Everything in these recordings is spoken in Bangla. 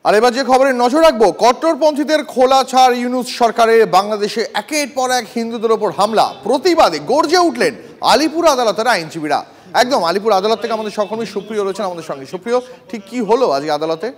আর এবার যে খবরে নজর রাখবো, কট্টরপন্থীদের খোলা ছাড় ইউনূস সরকারের বাংলাদেশে একের পর এক হিন্দুদের ওপর হামলা, প্রতিবাদে গর্জে উঠলেন আলিপুর আদালতের আইনজীবীরা। একদম আলিপুর আদালত থেকে আমাদের সহকর্মী সুপ্রিয় রয়েছেন আমাদের সঙ্গে। সুপ্রিয়, ঠিক কি হলো আজকে আদালতে?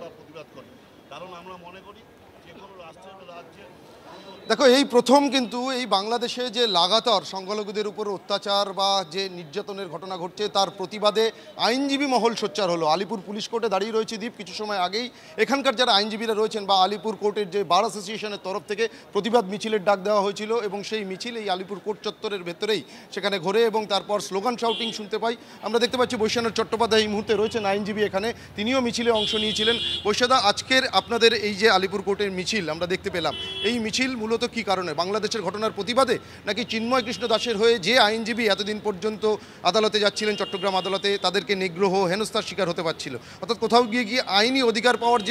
দেখো, এই প্রথম কিন্তু এই বাংলাদেশে যে লাগাতার সংখ্যালঘুদের উপর অত্যাচার বা যে নির্যাতনের ঘটনা ঘটছে তার প্রতিবাদে আইনজীবী মহল সোচ্চার হলো। আলিপুর পুলিশ কোর্টে দাঁড়িয়ে রয়েছে দীপ। কিছু সময় আগেই এখানকার যারা আইনজীবীরা রয়েছেন বা আলিপুর কোর্টের যে বার অ্যাসোসিয়েশনের তরফ থেকে প্রতিবাদ মিছিলের ডাক দেওয়া হয়েছিল এবং সেই মিছিল এই আলিপুর কোর্ট চত্বরের ভেতরেই সেখানে ঘোরে এবং তারপর স্লোগান শাউটিং শুনতে পাই আমরা। দেখতে পাচ্ছি বৈশ্বনাথ চট্টোপাধ্যায় এই মুহূর্তে রয়েছেন আইনজীবী এখানে, তিনিও মিছিলে অংশ নিয়েছিলেন। বৈশ্বদা, আজকের আপনাদের এই যে আলিপুর কোর্টের মিছিল আমরা দেখতে পেলাম, এই মিছিল মূলত কী কারণে? বাংলাদেশের ঘটনার প্রতিবাদে নাকি চিন্ময় কৃষ্ণ দাসের হয়ে যে আইনজীবী এতদিন পর্যন্ত আদালতে যাচ্ছিলেন, চট্টগ্রাম আদালতে, তাদেরকে নিগ্রহ হেনস্থার শিকার হতে পারছিল, অর্থাৎ কোথাও গিয়ে আইনি অধিকার পাওয়ার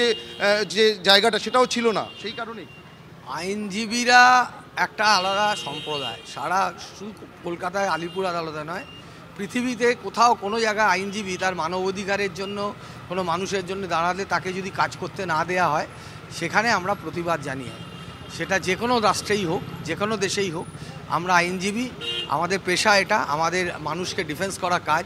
যে জায়গাটা সেটাও ছিল না, সেই কারণেই আইনজীবীরা একটা আলাদা সম্প্রদায়। সারা শুধু কলকাতায় আলিপুর আদালতে নয়, পৃথিবীতে কোথাও কোনো জায়গায় আইনজীবী তার মানবাধিকারের জন্য কোনো মানুষের জন্য দাঁড়ালে তাকে যদি কাজ করতে না দেওয়া হয়, সেখানে আমরা প্রতিবাদ জানিয়ে, সেটা যে কোনো রাষ্ট্রেই হোক, যে কোনো দেশেই হোক। আমরা আইনজীবী, আমাদের পেশা এটা, আমাদের মানুষকে ডিফেন্স করা কাজ।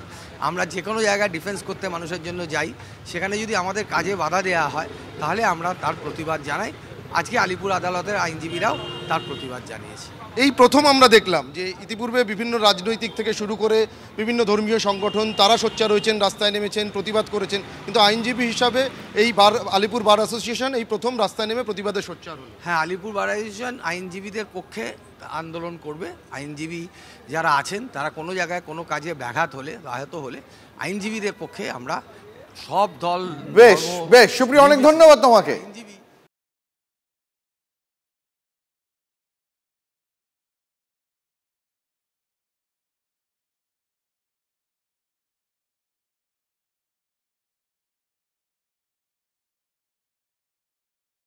আমরা যে কোনো জায়গায় ডিফেন্স করতে মানুষের জন্য যাই, সেখানে যদি আমাদের কাজে বাধা দেওয়া হয় তাহলে আমরা তার প্রতিবাদ জানাই। আজকে আলিপুর আদালতের আইনজীবীরাও তার প্রতিবাদ জানিয়েছে। এই প্রথম আমরা দেখলাম যে ইতিপূর্বে বিভিন্ন রাজনৈতিক থেকে শুরু করে বিভিন্ন ধর্মীয় সংগঠন তারা সোচ্চার হয়েছেন, রাস্তায় নেমেছেন, প্রতিবাদ করেছেন, কিন্তু আইনজীবী হিসাবে এই আলিপুর বার অ্যাসোসিয়েশন এই প্রথম রাস্তায় নেমে প্রতিবাদে সোচ্চার হল। হ্যাঁ, আলিপুর বার অ্যাসোসিয়েশন আইনজীবীদের পক্ষে আন্দোলন করবে। আইনজীবী যারা আছেন তারা কোনো জায়গায় কোনো কাজে ব্যাঘাত হলে, ব্যাহত হলে আইনজীবীদের পক্ষে আমরা সব দল। বেশ বেশ সুপ্রিয়, অনেক ধন্যবাদ তোমাকে।